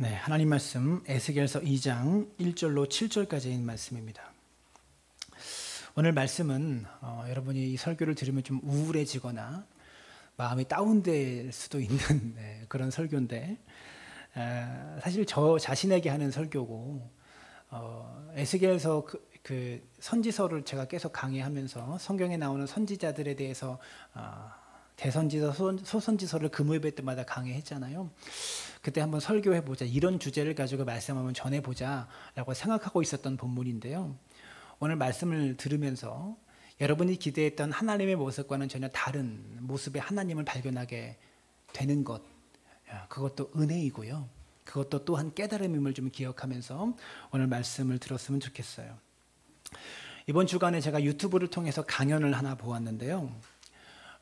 네, 하나님 말씀 에스겔서 2장 1절로 7절까지의 말씀입니다. 오늘 말씀은 여러분이 이 설교를 들으면 좀 우울해지거나 마음이 다운될 수도 있는 그런 설교인데 사실 저 자신에게 하는 설교고 에스겔서 그 선지서를 제가 계속 강의하면서 성경에 나오는 선지자들에 대해서 대선지서, 소선지서를 금요일 때마다 강의했잖아요. 그때 한번 설교해보자, 이런 주제를 가지고 말씀 한번 전해보자 라고 생각하고 있었던 본문인데요. 오늘 말씀을 들으면서 여러분이 기대했던 하나님의 모습과는 전혀 다른 모습의 하나님을 발견하게 되는 것, 그것도 은혜이고요. 그것도 또한 깨달음임을 좀 기억하면서 오늘 말씀을 들었으면 좋겠어요. 이번 주간에 제가 유튜브를 통해서 강연을 하나 보았는데요.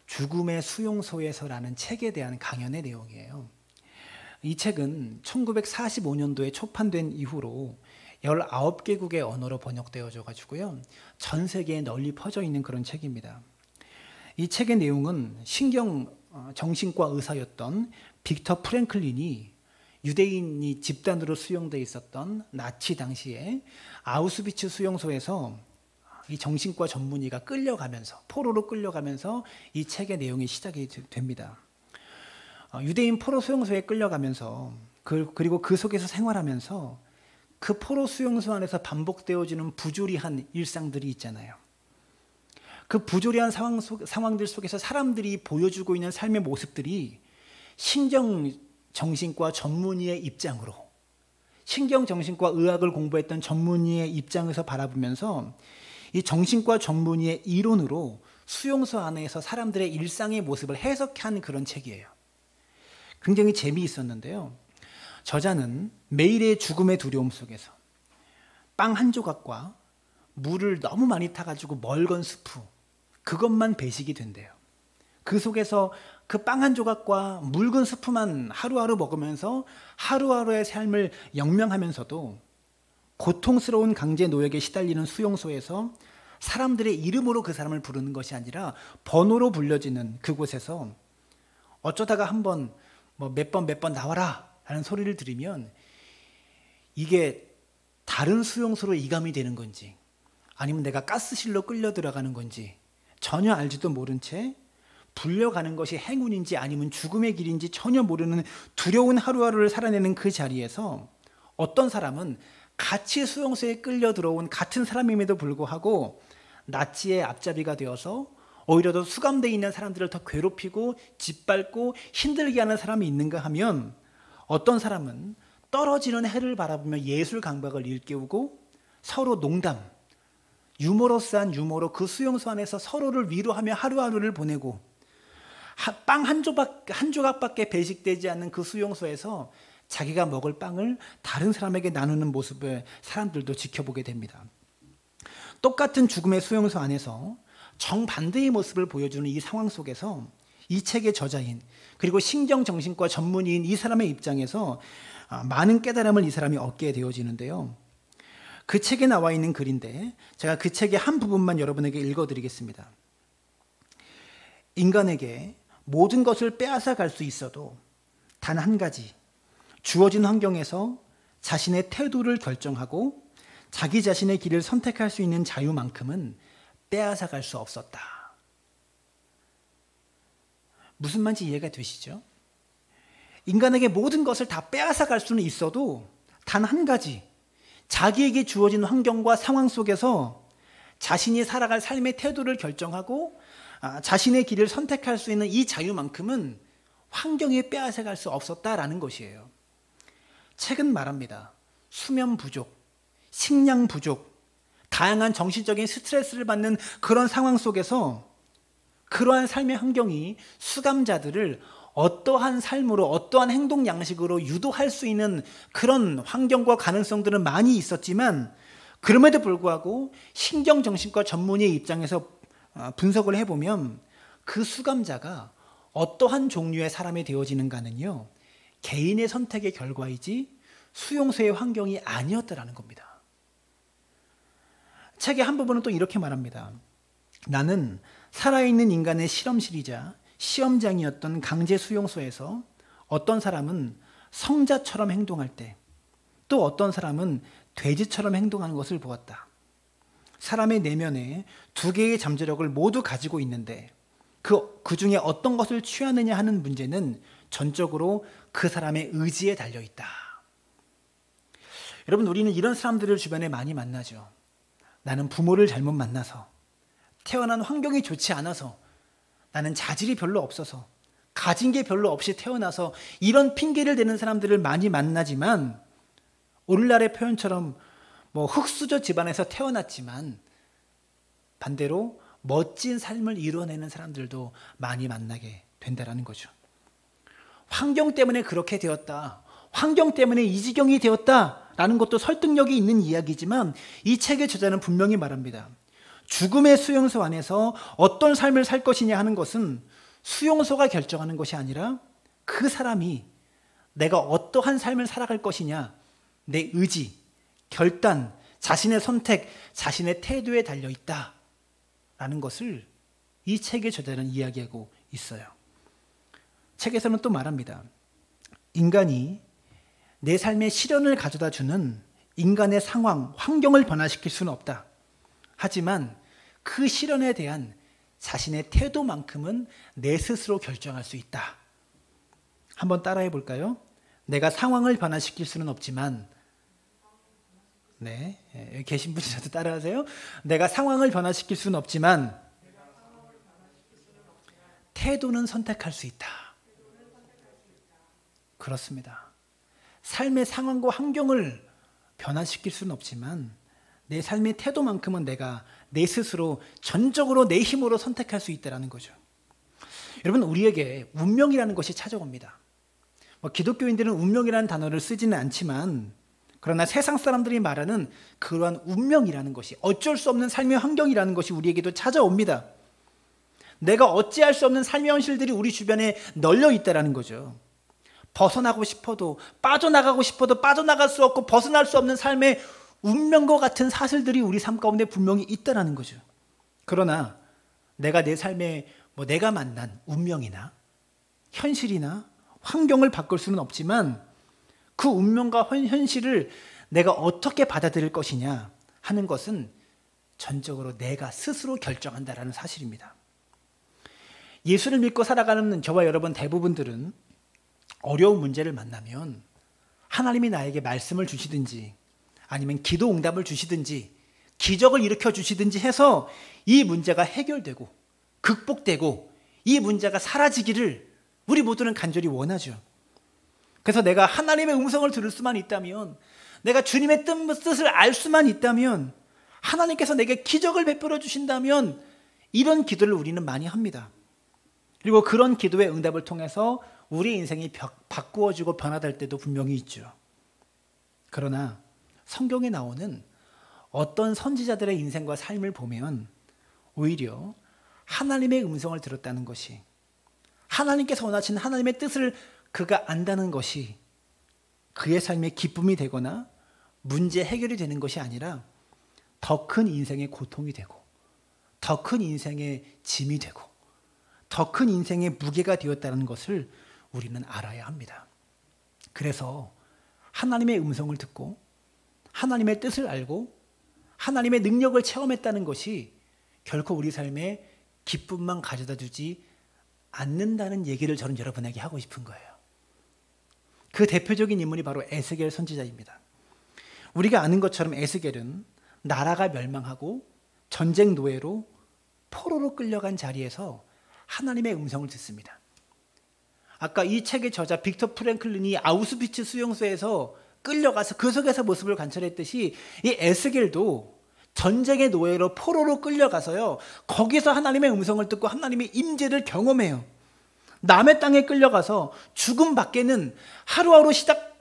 죽음의 수용소에서라는 책에 대한 강연의 내용이에요. 이 책은 1945년도에 초판된 이후로 19개국의 언어로 번역되어져 가지고요. 전 세계에 널리 퍼져 있는 그런 책입니다. 이 책의 내용은 정신과 의사였던 빅터 프랭클린이 유대인이 집단으로 수용되어 있었던 나치 당시에 아우슈비츠 수용소에서 이 정신과 전문의가 포로로 끌려가면서 이 책의 내용이 시작이 됩니다. 유대인 포로 수용소에 끌려가면서 그리고 그 속에서 생활하면서 그 포로 수용소 안에서 반복되어지는 부조리한 일상들이 있잖아요. 그 부조리한 상황들 속에서 사람들이 보여주고 있는 삶의 모습들이 신경정신과 전문의의 입장으로, 신경정신과 의학을 공부했던 전문의의 입장에서 바라보면서 이 정신과 전문의의 이론으로 수용소 안에서 사람들의 일상의 모습을 해석한 그런 책이에요. 굉장히 재미있었는데요. 저자는 매일의 죽음의 두려움 속에서 빵 한 조각과 물을 너무 많이 타가지고 멀건 스프, 그것만 배식이 된대요. 그 속에서 그 빵 한 조각과 묽은 스프만 하루하루 먹으면서 하루하루의 삶을 영명하면서도 고통스러운 강제 노역에 시달리는 수용소에서 사람들의 이름으로 그 사람을 부르는 것이 아니라 번호로 불려지는 그곳에서 어쩌다가 한번 몇 번 나와라 라는 소리를 들으면 이게 다른 수용소로 이감이 되는 건지 아니면 내가 가스실로 끌려 들어가는 건지 전혀 알지도 모른 채 불려가는 것이 행운인지 아니면 죽음의 길인지 전혀 모르는 두려운 하루하루를 살아내는 그 자리에서 어떤 사람은 같이 수용소에 끌려 들어온 같은 사람임에도 불구하고 나치의 앞잡이가 되어서 오히려 더 수감되어 있는 사람들을 더 괴롭히고 짓밟고 힘들게 하는 사람이 있는가 하면 어떤 사람은 떨어지는 해를 바라보며 예술 감각을 일깨우고 서로 농담, 유머러스한 유머로 그 수용소 안에서 서로를 위로하며 하루하루를 보내고 빵 한 조각밖에 배식되지 않는 그 수용소에서 자기가 먹을 빵을 다른 사람에게 나누는 모습을 사람들도 지켜보게 됩니다. 똑같은 죽음의 수용소 안에서 정반대의 모습을 보여주는 이 상황 속에서 이 책의 저자인 그리고 신경정신과 전문의인 이 사람의 입장에서 많은 깨달음을 이 사람이 얻게 되어지는데요. 그 책에 나와 있는 글인데 제가 그 책의 한 부분만 여러분에게 읽어드리겠습니다. 인간에게 모든 것을 빼앗아 갈 수 있어도 단 한 가지, 주어진 환경에서 자신의 태도를 결정하고 자기 자신의 길을 선택할 수 있는 자유만큼은 빼앗아 갈 수 없었다. 무슨 말인지 이해가 되시죠? 인간에게 모든 것을 다 빼앗아 갈 수는 있어도 단 한 가지, 자기에게 주어진 환경과 상황 속에서 자신이 살아갈 삶의 태도를 결정하고 자신의 길을 선택할 수 있는 이 자유만큼은 환경에 빼앗아 갈 수 없었다라는 것이에요. 책은 말합니다. 수면 부족, 식량 부족, 다양한 정신적인 스트레스를 받는 그런 상황 속에서 그러한 삶의 환경이 수감자들을 어떠한 삶으로 어떠한 행동 양식으로 유도할 수 있는 그런 환경과 가능성들은 많이 있었지만 그럼에도 불구하고 신경정신과 전문의의 입장에서 분석을 해보면 그 수감자가 어떠한 종류의 사람이 되어지는가는요, 개인의 선택의 결과이지 수용소의 환경이 아니었다라는 겁니다. 책의 한 부분은 또 이렇게 말합니다. 나는 살아있는 인간의 실험실이자 시험장이었던 강제 수용소에서 어떤 사람은 성자처럼 행동할 때, 또 어떤 사람은 돼지처럼 행동하는 것을 보았다. 사람의 내면에 두 개의 잠재력을 모두 가지고 있는데 그 중에 어떤 것을 취하느냐 하는 문제는 전적으로 그 사람의 의지에 달려 있다. 여러분, 우리는 이런 사람들을 주변에 많이 만나죠. 나는 부모를 잘못 만나서, 태어난 환경이 좋지 않아서, 나는 자질이 별로 없어서, 가진 게 별로 없이 태어나서, 이런 핑계를 대는 사람들을 많이 만나지만, 오늘날의 표현처럼 흙수저 집안에서 태어났지만 반대로 멋진 삶을 이루어내는 사람들도 많이 만나게 된다는 거죠. 환경 때문에 그렇게 되었다, 환경 때문에 이 지경이 되었다라는 것도 설득력이 있는 이야기지만, 이 책의 저자는 분명히 말합니다. 죽음의 수용소 안에서 어떤 삶을 살 것이냐 하는 것은 수용소가 결정하는 것이 아니라 그 사람이 내가 어떠한 삶을 살아갈 것이냐, 내 의지, 결단, 자신의 선택, 자신의 태도에 달려 있다라는 것을 이 책의 저자는 이야기하고 있어요. 책에서는 또 말합니다. 인간이 내 삶에 시련을 가져다 주는 인간의 상황, 환경을 변화시킬 수는 없다. 하지만 그 시련에 대한 자신의 태도만큼은 내 스스로 결정할 수 있다. 한번 따라해 볼까요? 내가 상황을 변화시킬 수는 없지만, 여기 계신 분이라도 따라하세요. 내가 상황을 변화시킬 수는 없지만 태도는 선택할 수 있다. 그렇습니다. 삶의 상황과 환경을 변화시킬 수는 없지만 내 삶의 태도만큼은 내가 내 스스로 전적으로 내 힘으로 선택할 수 있다는 거죠. 여러분, 우리에게 운명이라는 것이 찾아옵니다. 기독교인들은 운명이라는 단어를 쓰지는 않지만, 그러나 세상 사람들이 말하는 그러한 운명이라는 것이, 어쩔 수 없는 삶의 환경이라는 것이 우리에게도 찾아옵니다. 내가 어찌할 수 없는 삶의 현실들이 우리 주변에 널려 있다는 거죠. 벗어나고 싶어도, 빠져나가고 싶어도 빠져나갈 수 없고 벗어날 수 없는 삶의 운명과 같은 사실들이 우리 삶 가운데 분명히 있다는 거죠. 그러나 내가 내 삶에 내가 만난 운명이나 현실이나 환경을 바꿀 수는 없지만, 그 운명과 현실을 내가 어떻게 받아들일 것이냐 하는 것은 전적으로 내가 스스로 결정한다라는 사실입니다. 예수를 믿고 살아가는 저와 여러분 대부분들은 어려운 문제를 만나면 하나님이 나에게 말씀을 주시든지 아니면 기도 응답을 주시든지 기적을 일으켜 주시든지 해서 이 문제가 해결되고 극복되고 이 문제가 사라지기를 우리 모두는 간절히 원하죠. 그래서 내가 하나님의 음성을 들을 수만 있다면, 내가 주님의 뜻을 알 수만 있다면, 하나님께서 내게 기적을 베풀어 주신다면, 이런 기도를 우리는 많이 합니다. 그리고 그런 기도의 응답을 통해서 우리 인생이 바꾸어지고 변화될 때도 분명히 있죠. 그러나 성경에 나오는 어떤 선지자들의 인생과 삶을 보면 오히려 하나님의 음성을 들었다는 것이, 하나님께서 원하시는 하나님의 뜻을 그가 안다는 것이 그의 삶의 기쁨이 되거나 문제 해결이 되는 것이 아니라 더 큰 인생의 고통이 되고, 더 큰 인생의 짐이 되고, 더 큰 인생의 무게가 되었다는 것을 우리는 알아야 합니다. 그래서 하나님의 음성을 듣고 하나님의 뜻을 알고 하나님의 능력을 체험했다는 것이 결코 우리 삶에 기쁨만 가져다 주지 않는다는 얘기를 저는 여러분에게 하고 싶은 거예요. 그 대표적인 인물이 바로 에스겔 선지자입니다. 우리가 아는 것처럼 에스겔은 나라가 멸망하고 전쟁 노예로 포로로 끌려간 자리에서 하나님의 음성을 듣습니다. 아까 이 책의 저자 빅터 프랭클린이 아우슈비츠 수용소에서 끌려가서 그 속에서 모습을 관찰했듯이 이 에스겔도 전쟁의 노예로 포로로 끌려가서요, 거기서 하나님의 음성을 듣고 하나님의 임재를 경험해요. 남의 땅에 끌려가서 죽음 밖에는 하루하루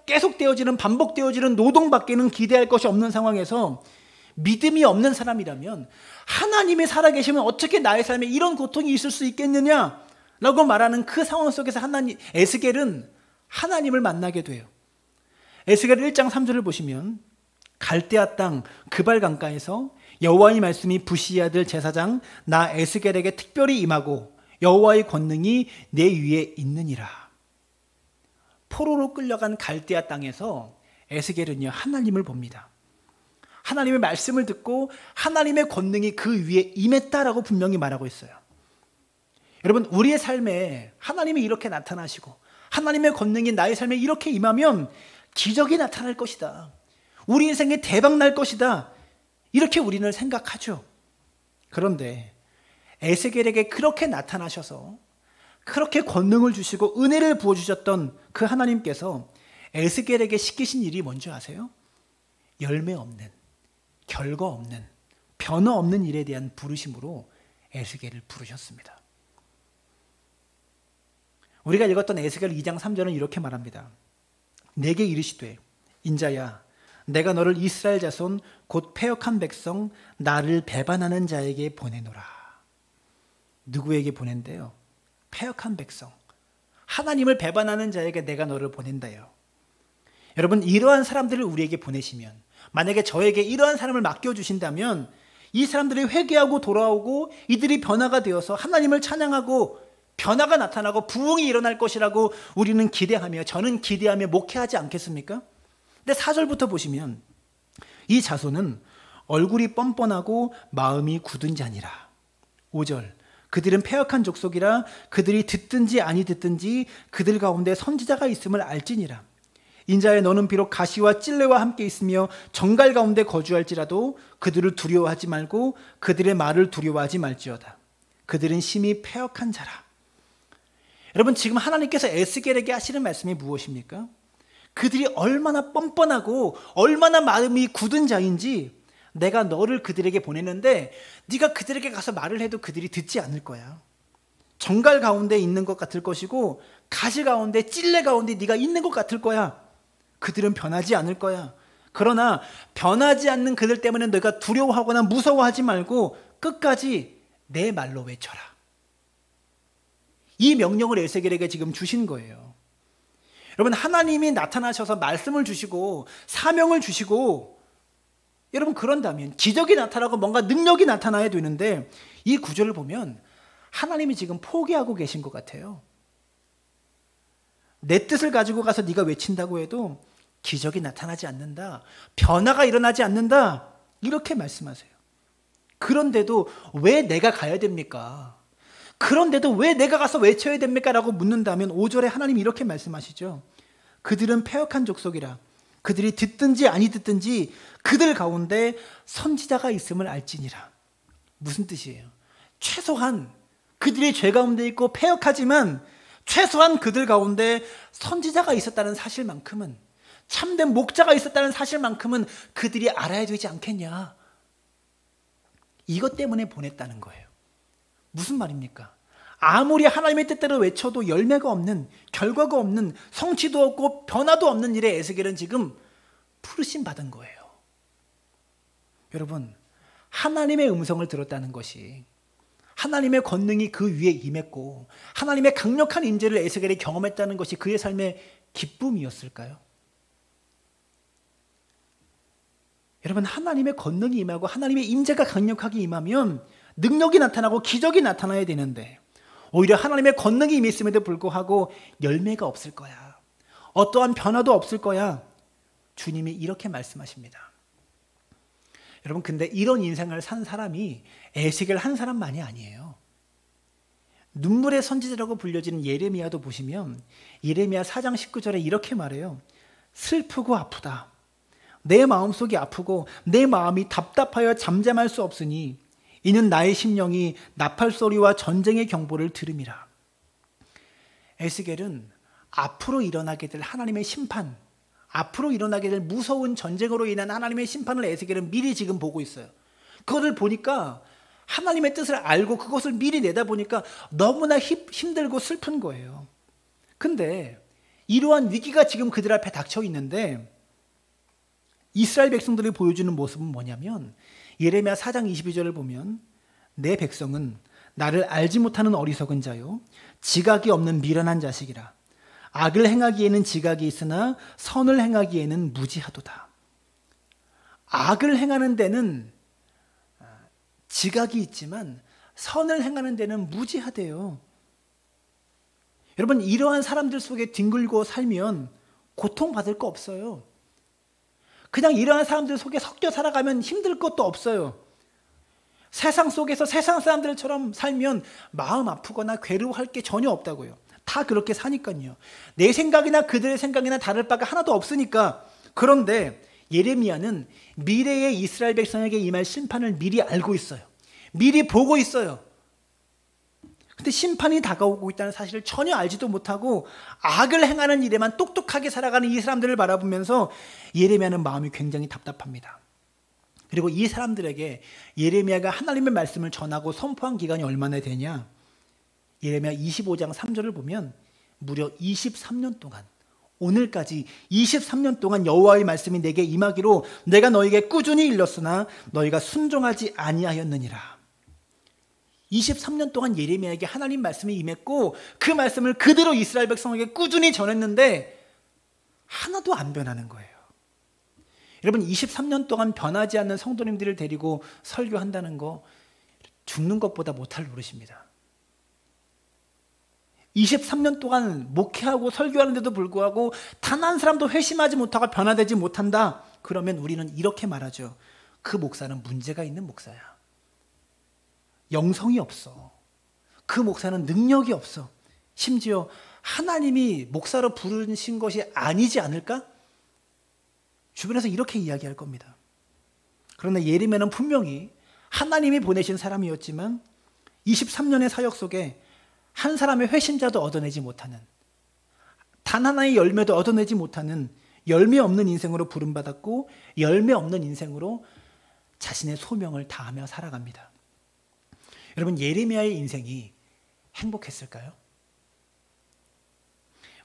계속되어지는 반복되어지는 노동밖에는 기대할 것이 없는 상황에서 믿음이 없는 사람이라면 하나님이 살아계시면 어떻게 나의 삶에 이런 고통이 있을 수 있겠느냐라고 말하는 그 상황 속에서 에스겔은 하나님을 만나게 돼요. 에스겔 1장 3절을 보시면 갈대아 땅 그발 강가에서 여호와의 말씀이 부시 아들 제사장 나 에스겔에게 특별히 임하고 여호와의 권능이 내 위에 있느니라. 포로로 끌려간 갈대아 땅에서 에스겔은요 하나님을 봅니다. 하나님의 말씀을 듣고 하나님의 권능이 그 위에 임했다라고 분명히 말하고 있어요. 여러분, 우리의 삶에 하나님이 이렇게 나타나시고 하나님의 권능이 나의 삶에 이렇게 임하면 기적이 나타날 것이다. 우리 인생에 대박 날 것이다. 이렇게 우리는 생각하죠. 그런데 에스겔에게 그렇게 나타나셔서 그렇게 권능을 주시고 은혜를 부어주셨던 그 하나님께서 에스겔에게 시키신 일이 뭔지 아세요? 열매 없는, 결과 없는, 변화 없는 일에 대한 부르심으로 에스겔을 부르셨습니다. 우리가 읽었던 에스겔 2장 3절은 이렇게 말합니다. 내게 이르시되 인자야 내가 너를 이스라엘 자손 곧 패역한 백성 나를 배반하는 자에게 보내노라. 누구에게 보낸대요? 패역한 백성, 하나님을 배반하는 자에게 내가 너를 보낸다요. 여러분, 이러한 사람들을 우리에게 보내시면, 만약에 저에게 이러한 사람을 맡겨주신다면 이 사람들이 회개하고 돌아오고 이들이 변화가 되어서 하나님을 찬양하고 변화가 나타나고 부흥이 일어날 것이라고 우리는 기대하며, 저는 기대하며 목회하지 않겠습니까? 근데 4절부터 보시면 이 자손은 얼굴이 뻔뻔하고 마음이 굳은 자니라. 5절 그들은 패역한 족속이라 그들이 듣든지 아니 듣든지 그들 가운데 선지자가 있음을 알지니라. 인자에 너는 비록 가시와 찔레와 함께 있으며 정갈 가운데 거주할지라도 그들을 두려워하지 말고 그들의 말을 두려워하지 말지어다. 그들은 심히 패역한 자라. 여러분, 지금 하나님께서 에스겔에게 하시는 말씀이 무엇입니까? 그들이 얼마나 뻔뻔하고 얼마나 마음이 굳은 자인지 내가 너를 그들에게 보내는데 네가 그들에게 가서 말을 해도 그들이 듣지 않을 거야. 정갈 가운데 있는 것 같을 것이고 가시 가운데 찔레 가운데 네가 있는 것 같을 거야. 그들은 변하지 않을 거야. 그러나 변하지 않는 그들 때문에 너가 두려워하거나 무서워하지 말고 끝까지 내 말로 외쳐라. 이 명령을 에스겔에게 지금 주신 거예요. 여러분, 하나님이 나타나셔서 말씀을 주시고 사명을 주시고 여러분, 그런다면 기적이 나타나고 뭔가 능력이 나타나야 되는데 이 구절을 보면 하나님이 지금 포기하고 계신 것 같아요. 내 뜻을 가지고 가서 네가 외친다고 해도 기적이 나타나지 않는다. 변화가 일어나지 않는다. 이렇게 말씀하세요. 그런데도 왜 내가 가야 됩니까? 그런데도 왜 내가 가서 외쳐야 됩니까? 라고 묻는다면 5절에 하나님이 이렇게 말씀하시죠. 그들은 패역한 족속이라 그들이 듣든지 아니 듣든지 그들 가운데 선지자가 있음을 알지니라. 무슨 뜻이에요? 최소한 그들이 죄 가운데 있고 패역하지만 최소한 그들 가운데 선지자가 있었다는 사실만큼은, 참된 목자가 있었다는 사실만큼은 그들이 알아야 되지 않겠냐. 이것 때문에 보냈다는 거예요. 무슨 말입니까? 아무리 하나님의 뜻대로 외쳐도 열매가 없는, 결과가 없는, 성취도 없고 변화도 없는 일에 에스겔은 지금 부르심 받은 거예요. 여러분, 하나님의 음성을 들었다는 것이, 하나님의 권능이 그 위에 임했고 하나님의 강력한 임재를 에스겔이 경험했다는 것이 그의 삶의 기쁨이었을까요? 여러분, 하나님의 권능이 임하고 하나님의 임재가 강력하게 임하면 능력이 나타나고 기적이 나타나야 되는데 오히려 하나님의 권능이 임했음에도 불구하고 열매가 없을 거야. 어떠한 변화도 없을 거야. 주님이 이렇게 말씀하십니다. 여러분, 근데 이런 인생을 산 사람이 에스겔 한 사람만이 아니에요. 눈물의 선지자라고 불려지는 예레미야도 보시면 예레미야 4장 19절에 이렇게 말해요. 슬프고 아프다. 내 마음속이 아프고 내 마음이 답답하여 잠잠할 수 없으니 이는 나의 심령이 나팔 소리와 전쟁의 경보를 들음이라. 에스겔은 앞으로 일어나게 될 하나님의 심판, 앞으로 일어나게 될 무서운 전쟁으로 인한 하나님의 심판을 에스겔은 미리 지금 보고 있어요. 그것을 보니까 하나님의 뜻을 알고 그것을 미리 내다보니까 너무나 힘들고 슬픈 거예요. 근데 이러한 위기가 지금 그들 앞에 닥쳐 있는데 이스라엘 백성들이 보여주는 모습은 뭐냐면 예레미야 4장 22절을 보면 내 백성은 나를 알지 못하는 어리석은 자요 지각이 없는 미련한 자식이라. 악을 행하기에는 지각이 있으나 선을 행하기에는 무지하도다. 악을 행하는 데는 지각이 있지만 선을 행하는 데는 무지하대요. 여러분, 이러한 사람들 속에 뒹굴고 살면 고통받을 거 없어요. 그냥 이러한 사람들 속에 섞여 살아가면 힘들 것도 없어요. 세상 속에서 세상 사람들처럼 살면 마음 아프거나 괴로워할 게 전혀 없다고요. 다 그렇게 사니까요. 내 생각이나 그들의 생각이나 다를 바가 하나도 없으니까. 그런데 예레미야는 미래의 이스라엘 백성에게 임할 심판을 미리 알고 있어요. 미리 보고 있어요. 근데 심판이 다가오고 있다는 사실을 전혀 알지도 못하고 악을 행하는 일에만 똑똑하게 살아가는 이 사람들을 바라보면서 예레미야는 마음이 굉장히 답답합니다. 그리고 이 사람들에게 예레미야가 하나님의 말씀을 전하고 선포한 기간이 얼마나 되냐? 예레미야 25장 3절을 보면 무려 23년 동안, 오늘까지 23년 동안 여호와의 말씀이 내게 임하기로 내가 너에게 꾸준히 일렀으나 너희가 순종하지 아니하였느니라. 23년 동안 예레미야에게 하나님 말씀이 임했고 그 말씀을 그대로 이스라엘 백성에게 꾸준히 전했는데 하나도 안 변하는 거예요. 여러분, 23년 동안 변하지 않는 성도님들을 데리고 설교한다는 거 죽는 것보다 못할 노릇입니다. 23년 동안 목회하고 설교하는데도 불구하고 단 한 사람도 회심하지 못하고 변화되지 못한다. 그러면 우리는 이렇게 말하죠. 그 목사는 문제가 있는 목사야. 영성이 없어. 그 목사는 능력이 없어. 심지어 하나님이 목사로 부르신 것이 아니지 않을까? 주변에서 이렇게 이야기할 겁니다. 그러나 예레미야는 분명히 하나님이 보내신 사람이었지만 23년의 사역 속에 한 사람의 회심자도 얻어내지 못하는, 단 하나의 열매도 얻어내지 못하는 열매 없는 인생으로 부름받았고 열매 없는 인생으로 자신의 소명을 다하며 살아갑니다. 여러분, 예레미야의 인생이 행복했을까요?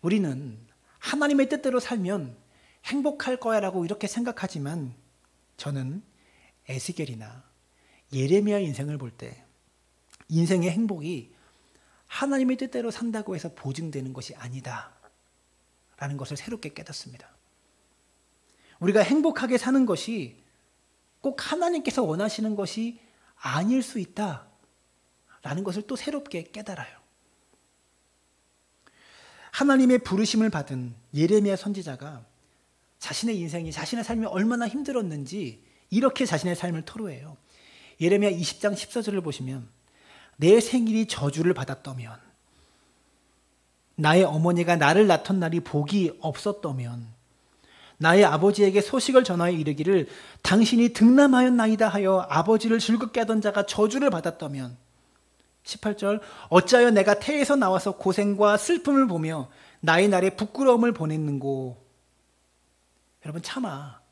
우리는 하나님의 뜻대로 살면 행복할 거야 라고 이렇게 생각하지만 저는 에스겔이나 예레미야 인생을 볼 때 인생의 행복이 하나님의 뜻대로 산다고 해서 보증되는 것이 아니다 라는 것을 새롭게 깨닫습니다. 우리가 행복하게 사는 것이 꼭 하나님께서 원하시는 것이 아닐 수 있다 라는 것을 또 새롭게 깨달아요. 하나님의 부르심을 받은 예레미야 선지자가 자신의 인생이, 자신의 삶이 얼마나 힘들었는지 이렇게 자신의 삶을 토로해요. 예레미야 20장 14절을 보시면 내 생일이 저주를 받았다면, 나의 어머니가 나를 낳던 날이 복이 없었다면, 나의 아버지에게 소식을 전하여 이르기를 당신이 등남하였나이다 하여 아버지를 즐겁게 하던 자가 저주를 받았다면, 18절 어찌하여 내가 태에서 나와서 고생과 슬픔을 보며 나의 날에 부끄러움을 보냈는고. 여러분, 차마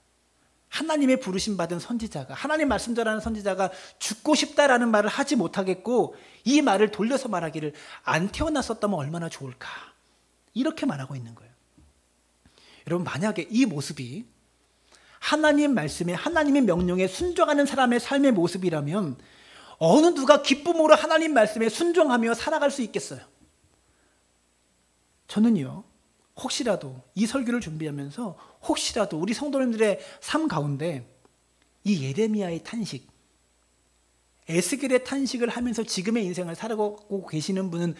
하나님의 부르심 받은 선지자가, 하나님 말씀 전하는 선지자가 죽고 싶다라는 말을 하지 못하겠고 이 말을 돌려서 말하기를 안 태어났었다면 얼마나 좋을까, 이렇게 말하고 있는 거예요. 여러분, 만약에 이 모습이 하나님 말씀에, 하나님의 명령에 순종하는 사람의 삶의 모습이라면 어느 누가 기쁨으로 하나님 말씀에 순종하며 살아갈 수 있겠어요? 저는요, 혹시라도 이 설교를 준비하면서 혹시라도 우리 성도님들의 삶 가운데 이 예레미야의 탄식, 에스겔의 탄식을 하면서 지금의 인생을 살아가고 계시는 분은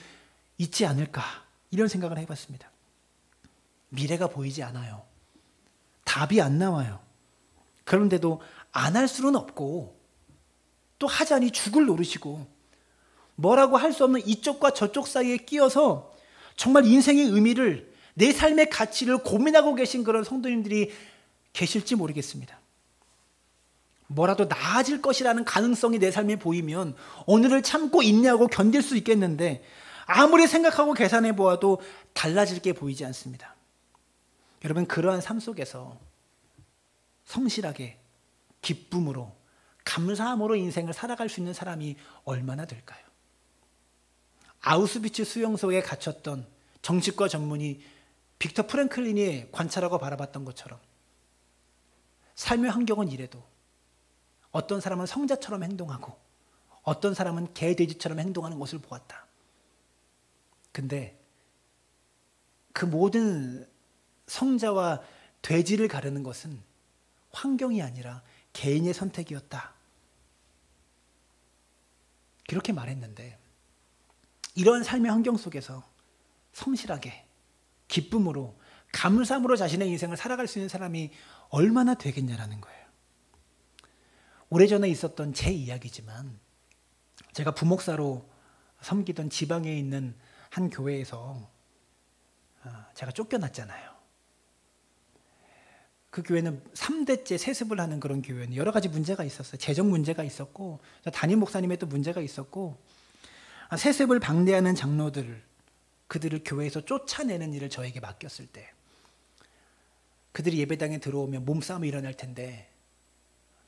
있지 않을까, 이런 생각을 해봤습니다. 미래가 보이지 않아요. 답이 안 나와요. 그런데도 안 할 수는 없고 또 하자니 죽을 노릇이고 뭐라고 할 수 없는 이쪽과 저쪽 사이에 끼어서 정말 인생의 의미를, 내 삶의 가치를 고민하고 계신 그런 성도님들이 계실지 모르겠습니다. 뭐라도 나아질 것이라는 가능성이 내 삶에 보이면 오늘을 참고 인내하고 견딜 수 있겠는데 아무리 생각하고 계산해 보아도 달라질 게 보이지 않습니다. 여러분, 그러한 삶 속에서 성실하게 기쁨으로, 감사함으로 인생을 살아갈 수 있는 사람이 얼마나 될까요? 아우슈비츠 수용소에 갇혔던 정치과 전문의 빅터 프랭클린이 관찰하고 바라봤던 것처럼 삶의 환경은 이래도 어떤 사람은 성자처럼 행동하고 어떤 사람은 개, 돼지처럼 행동하는 것을 보았다. 근데 그 모든 성자와 돼지를 가르는 것은 환경이 아니라 개인의 선택이었다. 그렇게 말했는데 이런 삶의 환경 속에서 성실하게, 기쁨으로, 감사함으로 자신의 인생을 살아갈 수 있는 사람이 얼마나 되겠냐라는 거예요. 오래전에 있었던 제 이야기지만 제가 부목사로 섬기던 지방에 있는 한 교회에서 제가 쫓겨났잖아요. 그 교회는 3대째 세습을 하는 그런 교회는 여러 가지 문제가 있었어요. 재정 문제가 있었고 담임 목사님의 또 문제가 있었고 세습을 방대하는 장로들, 그들을 교회에서 쫓아내는 일을 저에게 맡겼을 때 그들이 예배당에 들어오면 몸싸움이 일어날 텐데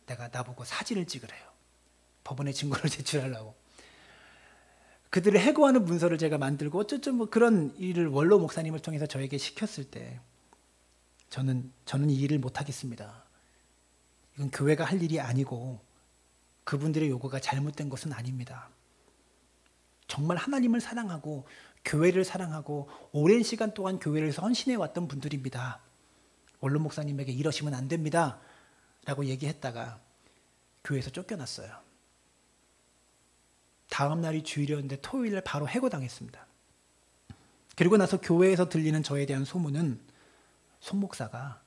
내가 나보고 사진을 찍으래요. 법원에 증거를 제출하려고. 그들을 해고하는 문서를 제가 만들고 어쩌죠 뭐 그런 일을 원로 목사님을 통해서 저에게 시켰을 때 저는 이 일을 못하겠습니다. 이건 교회가 할 일이 아니고 그분들의 요구가 잘못된 것은 아닙니다. 정말 하나님을 사랑하고 교회를 사랑하고 오랜 시간 동안 교회를 헌신해 왔던 분들입니다. 원로 목사님에게 이러시면 안 됩니다. 라고 얘기했다가 교회에서 쫓겨났어요. 다음 날이 주일이었는데 토요일에 바로 해고당했습니다. 그리고 나서 교회에서 들리는 저에 대한 소문은 송 목사가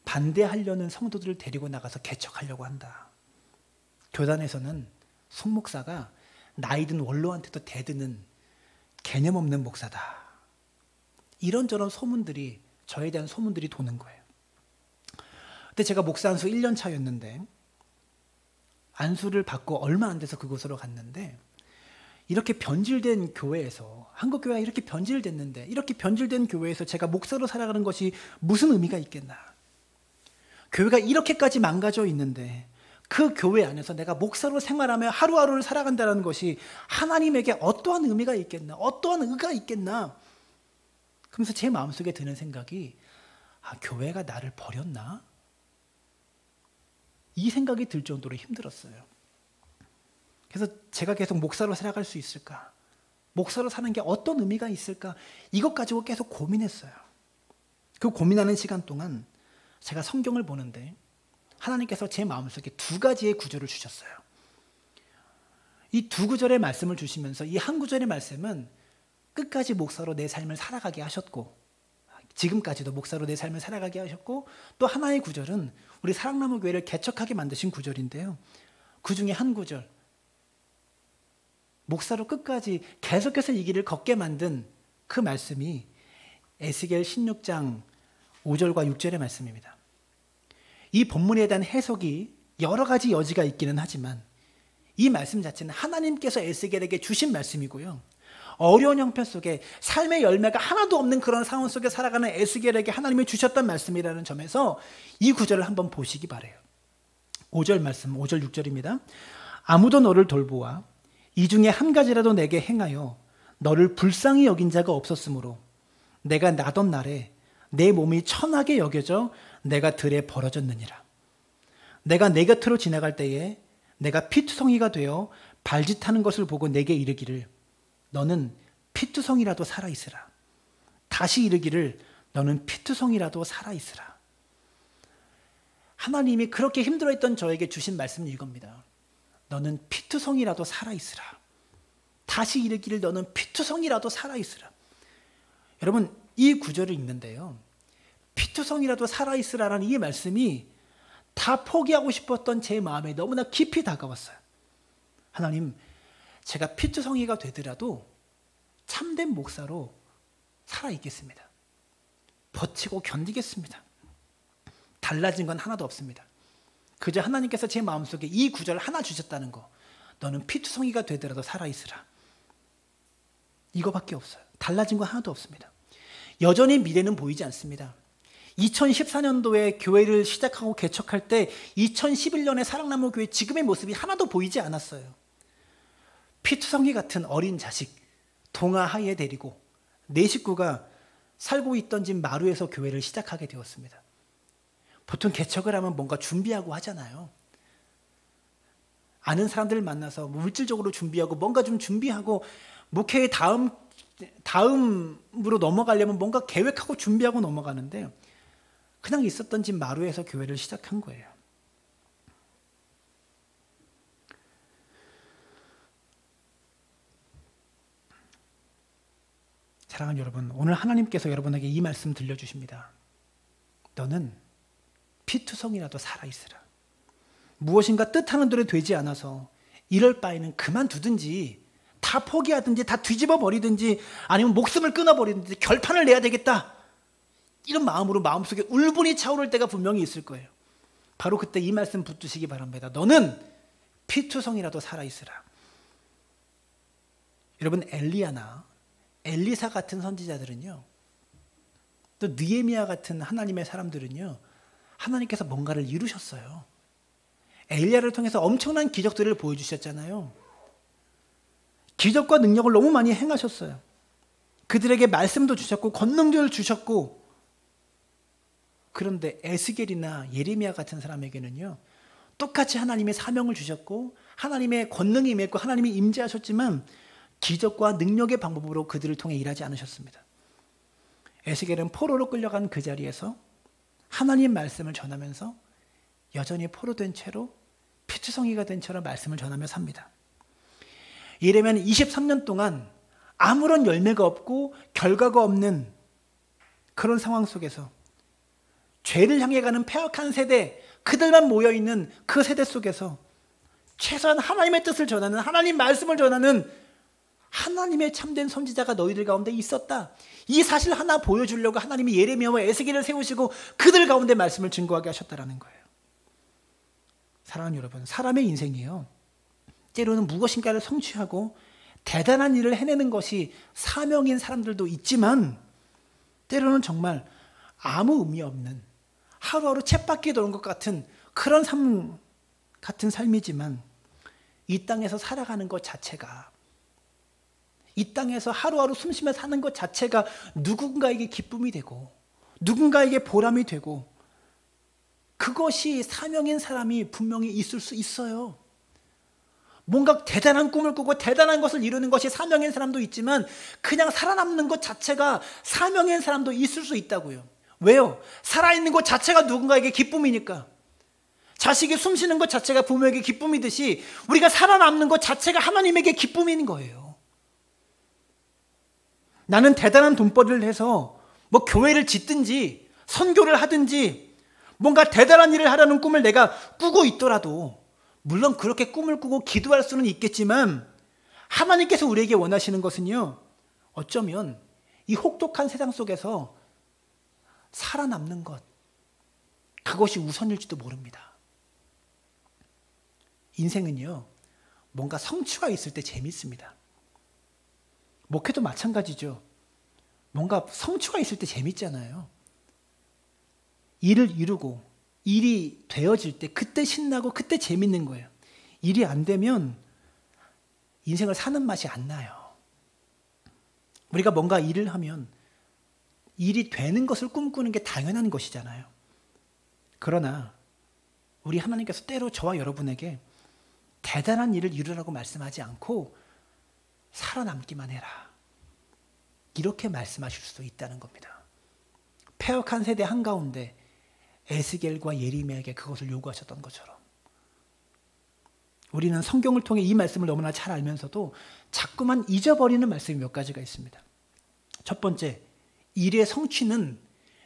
반대하려는 성도들을 데리고 나가서 개척하려고 한다. 교단에서는 송 목사가 나이든 원로한테도 대드는 개념 없는 목사다. 이런저런 소문들이 저에 대한 소문들이 도는 거예요. 그때 제가 목사 안수 1년 차였는데 안수를 받고 얼마 안 돼서 그곳으로 갔는데 이렇게 변질된 교회에서 한국교회가 이렇게 변질됐는데 이렇게 변질된 교회에서 제가 목사로 살아가는 것이 무슨 의미가 있겠나. 교회가 이렇게까지 망가져 있는데 그 교회 안에서 내가 목사로 생활하며 하루하루를 살아간다는 것이 하나님에게 어떠한 의미가 있겠나, 어떠한 의가 있겠나. 그러면서 제 마음속에 드는 생각이 교회가 나를 버렸나? 이 생각이 들 정도로 힘들었어요. 그래서 제가 계속 목사로 살아갈 수 있을까? 목사로 사는 게 어떤 의미가 있을까? 이것 가지고 계속 고민했어요. 그 고민하는 시간 동안 제가 성경을 보는데 하나님께서 제 마음속에 두 가지의 구절을 주셨어요. 이 두 구절의 말씀을 주시면서 이 한 구절의 말씀은 끝까지 목사로 내 삶을 살아가게 하셨고 지금까지도 목사로 내 삶을 살아가게 하셨고 또 하나의 구절은 우리 사랑나무 교회를 개척하게 만드신 구절인데요. 그 중에 한 구절, 목사로 끝까지 계속해서 이 길을 걷게 만든 그 말씀이 에스겔 16장 5절과 6절의 말씀입니다. 이 본문에 대한 해석이 여러 가지 여지가 있기는 하지만 이 말씀 자체는 하나님께서 에스겔에게 주신 말씀이고요. 어려운 형편 속에 삶의 열매가 하나도 없는 그런 상황 속에 살아가는 에스겔에게 하나님이 주셨던 말씀이라는 점에서 이 구절을 한번 보시기 바라요. 5절 말씀, 5절 6절입니다. 아무도 너를 돌보아 이 중에 한 가지라도 내게 행하여 너를 불쌍히 여긴 자가 없었으므로 내가 나던 날에 내 몸이 천하게 여겨져 내가 들에 벌어졌느니라. 내가 내 곁으로 지나갈 때에 내가 피투성이가 되어 발짓하는 것을 보고 내게 이르기를 너는 피투성이라도 살아있으라. 다시 이르기를 너는 피투성이라도 살아있으라. 하나님이 그렇게 힘들어했던 저에게 주신 말씀은 이겁니다. 너는 피투성이라도 살아있으라. 다시 이르기를 너는 피투성이라도 살아있으라. 여러분 이 구절을 읽는데요. 피투성이라도 살아있으라라는 이 말씀이 다 포기하고 싶었던 제 마음에 너무나 깊이 다가왔어요. 하나님, 제가 피투성이가 되더라도 참된 목사로 살아있겠습니다. 버티고 견디겠습니다. 달라진 건 하나도 없습니다. 그저 하나님께서 제 마음속에 이 구절 하나 주셨다는 거. 너는 피투성이가 되더라도 살아있으라. 이거밖에 없어요. 달라진 건 하나도 없습니다. 여전히 미래는 보이지 않습니다. 2014년도에 교회를 시작하고 개척할 때 2011년에 사랑나무 교회 지금의 모습이 하나도 보이지 않았어요. 피투성이 같은 어린 자식 동아하에 데리고 내 식구가 살고 있던 집 마루에서 교회를 시작하게 되었습니다. 보통 개척을 하면 뭔가 준비하고 하잖아요. 아는 사람들을 만나서 물질적으로 준비하고 뭔가 좀 준비하고 목회의 다음으로 넘어가려면 뭔가 계획하고 준비하고 넘어가는데 그냥 있었던 집 마루에서 교회를 시작한 거예요. 사랑하는 여러분, 오늘 하나님께서 여러분에게 이 말씀 들려주십니다. 너는 피투성이라도 살아있으라. 무엇인가 뜻하는 대로 되지 않아서 이럴 바에는 그만두든지 다 포기하든지 다 뒤집어 버리든지 아니면 목숨을 끊어버리든지 결판을 내야 되겠다. 이런 마음으로 마음속에 울분이 차오를 때가 분명히 있을 거예요. 바로 그때 이 말씀 붙드시기 바랍니다. 너는 피투성이라도 살아있으라. 여러분, 엘리야나 엘리사 같은 선지자들은요, 또 느헤미야 같은 하나님의 사람들은요, 하나님께서 뭔가를 이루셨어요. 엘리야를 통해서 엄청난 기적들을 보여주셨잖아요. 기적과 능력을 너무 많이 행하셨어요. 그들에게 말씀도 주셨고 권능들을 주셨고, 그런데 에스겔이나 예레미야 같은 사람에게는요, 똑같이 하나님의 사명을 주셨고 하나님의 권능이 임했고 하나님이 임재하셨지만 기적과 능력의 방법으로 그들을 통해 일하지 않으셨습니다. 에스겔은 포로로 끌려간 그 자리에서 하나님 말씀을 전하면서 여전히 포로된 채로 피투성이가 된 채로 말씀을 전하며 삽니다. 예레미야는 23년 동안 아무런 열매가 없고 결과가 없는 그런 상황 속에서 죄를 향해 가는 패역한 세대, 그들만 모여있는 그 세대 속에서 최소한 하나님의 뜻을 전하는, 하나님 말씀을 전하는 하나님의 참된 선지자가 너희들 가운데 있었다. 이 사실 하나 보여주려고 하나님이 예레미야와 에스겔을 세우시고 그들 가운데 말씀을 증거하게 하셨다는 거예요. 사랑하는 여러분, 사람의 인생이요, 때로는 무엇인가를 성취하고 대단한 일을 해내는 것이 사명인 사람들도 있지만 때로는 정말 아무 의미 없는 하루하루 쳇바퀴 도는 것 같은 그런 삶 같은 삶이지만 이 땅에서 살아가는 것 자체가, 이 땅에서 하루하루 숨쉬며 사는 것 자체가 누군가에게 기쁨이 되고 누군가에게 보람이 되고 그것이 사명인 사람이 분명히 있을 수 있어요. 뭔가 대단한 꿈을 꾸고 대단한 것을 이루는 것이 사명인 사람도 있지만 그냥 살아남는 것 자체가 사명인 사람도 있을 수 있다고요. 왜요? 살아있는 것 자체가 누군가에게 기쁨이니까. 자식이 숨쉬는 것 자체가 부모에게 기쁨이듯이 우리가 살아남는 것 자체가 하나님에게 기쁨인 거예요. 나는 대단한 돈벌이를 해서 뭐 교회를 짓든지 선교를 하든지 뭔가 대단한 일을 하려는 꿈을 내가 꾸고 있더라도, 물론 그렇게 꿈을 꾸고 기도할 수는 있겠지만 하나님께서 우리에게 원하시는 것은요, 어쩌면 이 혹독한 세상 속에서 살아남는 것, 그것이 우선일지도 모릅니다. 인생은요, 뭔가 성취가 있을 때 재밌습니다. 목회도 마찬가지죠. 뭔가 성취가 있을 때 재밌잖아요. 일을 이루고 일이 되어질 때 그때 신나고 그때 재밌는 거예요. 일이 안 되면 인생을 사는 맛이 안 나요. 우리가 뭔가 일을 하면 일이 되는 것을 꿈꾸는 게 당연한 것이잖아요. 그러나 우리 하나님께서 때로 저와 여러분에게 대단한 일을 이루라고 말씀하지 않고 살아남기만 해라, 이렇게 말씀하실 수도 있다는 겁니다. 패역한 세대 한가운데 에스겔과 예레미야에게 그것을 요구하셨던 것처럼 우리는 성경을 통해 이 말씀을 너무나 잘 알면서도 자꾸만 잊어버리는 말씀이 몇 가지가 있습니다. 첫 번째, 일의 성취는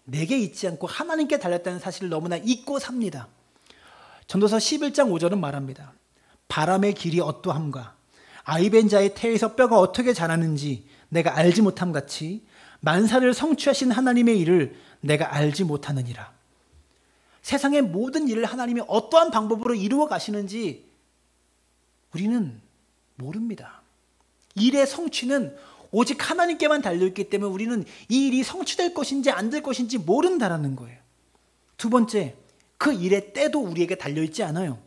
내게 있지 않고 하나님께 달렸다는 사실을 너무나 잊고 삽니다. 전도서 11장 5절은 말합니다. 바람의 길이 어떠함과 아이벤 자의 태에서 뼈가 어떻게 자라는지 내가 알지 못함 같이 만사를 성취하신 하나님의 일을 내가 알지 못하느니라. 세상의 모든 일을 하나님이 어떠한 방법으로 이루어 가시는지 우리는 모릅니다. 일의 성취는 오직 하나님께만 달려있기 때문에 우리는 이 일이 성취될 것인지 안 될 것인지 모른다라는 거예요. 두 번째, 그 일의 때도 우리에게 달려있지 않아요.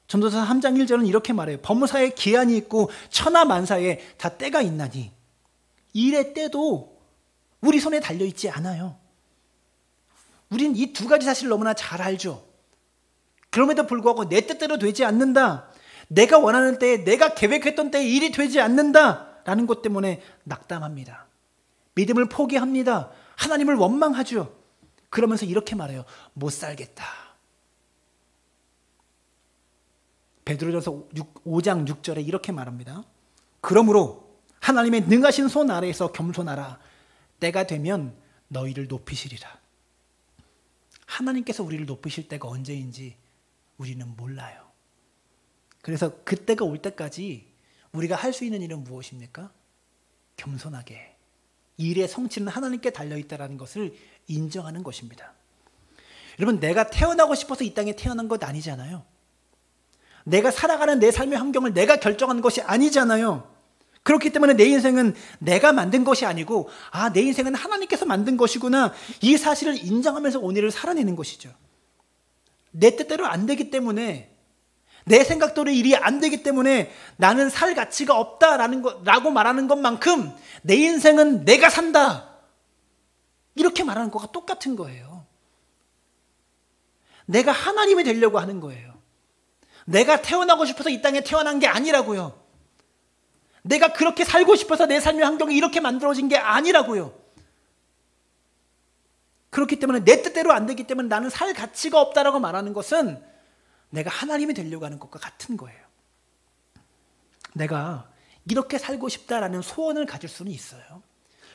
전도서 3장 1절은 이렇게 말해요. 법무사에 기한이 있고 천하만사에 다 때가 있나니. 일의 때도 우리 손에 달려있지 않아요. 우린 이 두 가지 사실을 너무나 잘 알죠. 그럼에도 불구하고 내 뜻대로 되지 않는다, 내가 원하는 때에, 내가 계획했던 때에 일이 되지 않는다라는 것 때문에 낙담합니다. 믿음을 포기합니다. 하나님을 원망하죠. 그러면서 이렇게 말해요. 못 살겠다. 베드로전서 5장 6절에 이렇게 말합니다. 그러므로 하나님의 능하신 손 아래에서 겸손하라. 때가 되면 너희를 높이시리라. 하나님께서 우리를 높이실 때가 언제인지 우리는 몰라요. 그래서 그때가 올 때까지 우리가 할 수 있는 일은 무엇입니까? 겸손하게 일의 성취는 하나님께 달려있다는 것을 인정하는 것입니다. 여러분, 내가 태어나고 싶어서 이 땅에 태어난 것 아니잖아요. 내가 살아가는 내 삶의 환경을 내가 결정한 것이 아니잖아요. 그렇기 때문에 내 인생은 내가 만든 것이 아니고 내 인생은 하나님께서 만든 것이구나, 이 사실을 인정하면서 오늘을 살아내는 것이죠. 내 뜻대로 안 되기 때문에, 내 생각대로 일이 안 되기 때문에 나는 살 가치가 없다라고 말하는 것만큼 내 인생은 내가 산다, 이렇게 말하는 것과 똑같은 거예요. 내가 하나님이 되려고 하는 거예요. 내가 태어나고 싶어서 이 땅에 태어난 게 아니라고요. 내가 그렇게 살고 싶어서 내 삶의 환경이 이렇게 만들어진 게 아니라고요. 그렇기 때문에 내 뜻대로 안 되기 때문에 나는 살 가치가 없다라고 말하는 것은 내가 하나님이 되려고 하는 것과 같은 거예요. 내가 이렇게 살고 싶다라는 소원을 가질 수는 있어요.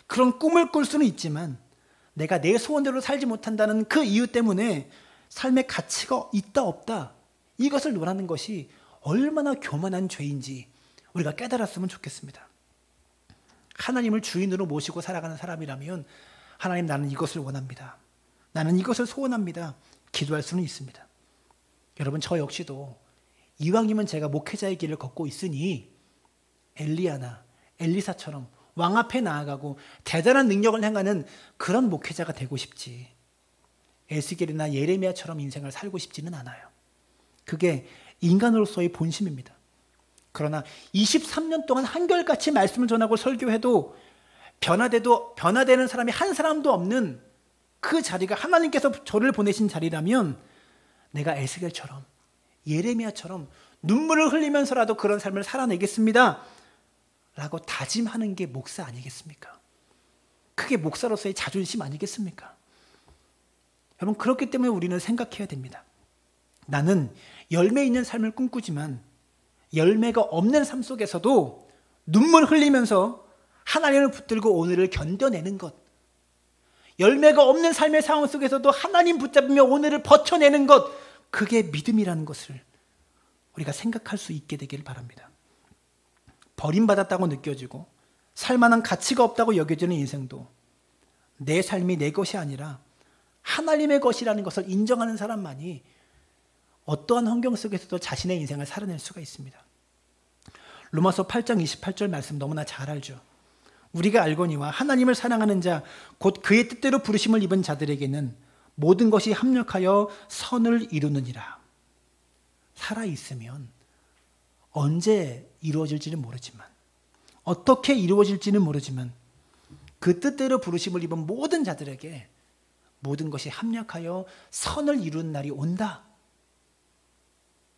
그런 꿈을 꿀 수는 있지만 내가 내 소원대로 살지 못한다는 그 이유 때문에 삶의 가치가 있다 없다, 이것을 논하는 것이 얼마나 교만한 죄인지 우리가 깨달았으면 좋겠습니다. 하나님을 주인으로 모시고 살아가는 사람이라면 하나님, 나는 이것을 원합니다, 나는 이것을 소원합니다, 기도할 수는 있습니다. 여러분, 저 역시도 이왕이면 제가 목회자의 길을 걷고 있으니 엘리야나 엘리사처럼 왕 앞에 나아가고 대단한 능력을 행하는 그런 목회자가 되고 싶지, 에스겔이나 예레미야처럼 인생을 살고 싶지는 않아요. 그게 인간으로서의 본심입니다. 그러나 23년 동안 한결같이 말씀을 전하고 설교해도 변화되는 사람이 한 사람도 없는 그 자리가 하나님께서 저를 보내신 자리라면 내가 에스겔처럼 예레미야처럼 눈물을 흘리면서라도 그런 삶을 살아내겠습니다 라고 다짐하는 게 목사 아니겠습니까? 그게 목사로서의 자존심 아니겠습니까? 여러분, 그렇기 때문에 우리는 생각해야 됩니다. 나는 열매 있는 삶을 꿈꾸지만 열매가 없는 삶 속에서도 눈물 흘리면서 하나님을 붙들고 오늘을 견뎌내는 것, 열매가 없는 삶의 상황 속에서도 하나님 붙잡으며 오늘을 버텨내는 것, 그게 믿음이라는 것을 우리가 생각할 수 있게 되기를 바랍니다. 버림받았다고 느껴지고 살만한 가치가 없다고 여겨지는 인생도 내 삶이 내 것이 아니라 하나님의 것이라는 것을 인정하는 사람만이 어떠한 환경 속에서도 자신의 인생을 살아낼 수가 있습니다. 로마서 8장 28절 말씀 너무나 잘 알죠. 우리가 알거니와 하나님을 사랑하는 자 곧 그의 뜻대로 부르심을 입은 자들에게는 모든 것이 합력하여 선을 이루느니라. 살아있으면 언제 이루어질지는 모르지만, 어떻게 이루어질지는 모르지만 그 뜻대로 부르심을 입은 모든 자들에게 모든 것이 합력하여 선을 이루는 날이 온다.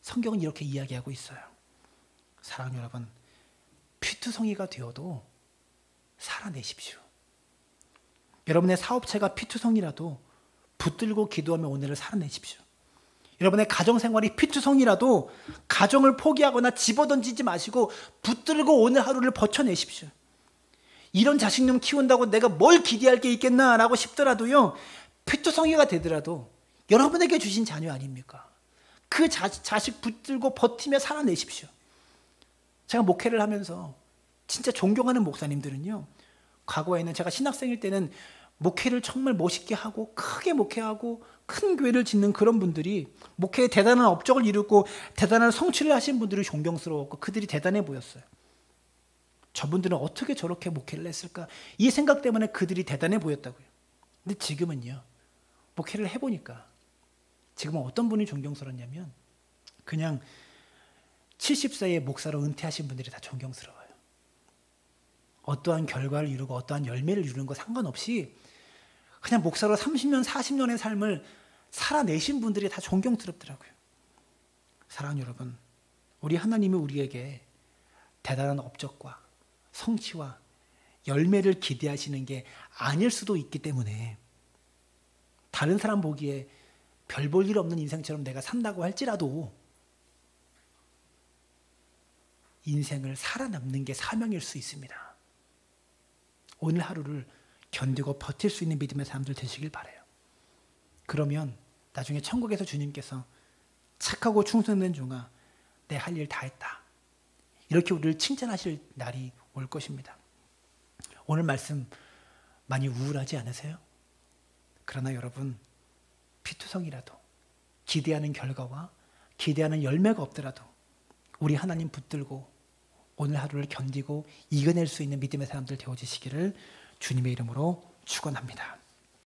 성경은 이렇게 이야기하고 있어요. 사랑하는 여러분, 피투성이가 되어도 살아내십시오. 여러분의 사업체가 피투성이라도 붙들고 기도하며 오늘을 살아내십시오. 여러분의 가정생활이 피투성이라도 가정을 포기하거나 집어던지지 마시고 붙들고 오늘 하루를 버텨내십시오. 이런 자식놈 키운다고 내가 뭘 기대할 게 있겠나라고 싶더라도요, 피투성이가 되더라도 여러분에게 주신 자녀 아닙니까? 그 자식 붙들고 버티며 살아내십시오. 제가 목회를 하면서 진짜 존경하는 목사님들은요, 과거에는 제가 신학생일 때는 목회를 정말 멋있게 하고 크게 목회하고 큰 교회를 짓는 그런 분들이, 목회에 대단한 업적을 이루고 대단한 성취를 하신 분들이 존경스러웠고 그들이 대단해 보였어요. 저분들은 어떻게 저렇게 목회를 했을까, 이 생각 때문에 그들이 대단해 보였다고요. 근데 지금은요, 목회를 해보니까 지금은 어떤 분이 존경스럽냐면 그냥 70세의 목사로 은퇴하신 분들이 다 존경스러워요. 어떠한 결과를 이루고 어떠한 열매를 이루는 거 상관없이 그냥 목사로 30년, 40년의 삶을 살아내신 분들이 다 존경스럽더라고요. 사랑하는 여러분, 우리 하나님이 우리에게 대단한 업적과 성취와 열매를 기대하시는 게 아닐 수도 있기 때문에 다른 사람 보기에 별 볼 일 없는 인생처럼 내가 산다고 할지라도 인생을 살아남는 게 사명일 수 있습니다. 오늘 하루를 견디고 버틸 수 있는 믿음의 사람들 되시길 바라요. 그러면 나중에 천국에서 주님께서 착하고 충성된 종아, 내 할 일 다 했다, 이렇게 우리를 칭찬하실 날이 올 것입니다. 오늘 말씀 많이 우울하지 않으세요? 그러나 여러분, 피투성이라도 기대하는 결과와 기대하는 열매가 없더라도 우리 하나님 붙들고 오늘 하루를 견디고 이겨낼 수 있는 믿음의 사람들 되어지시기를 주님의 이름으로 축원합니다.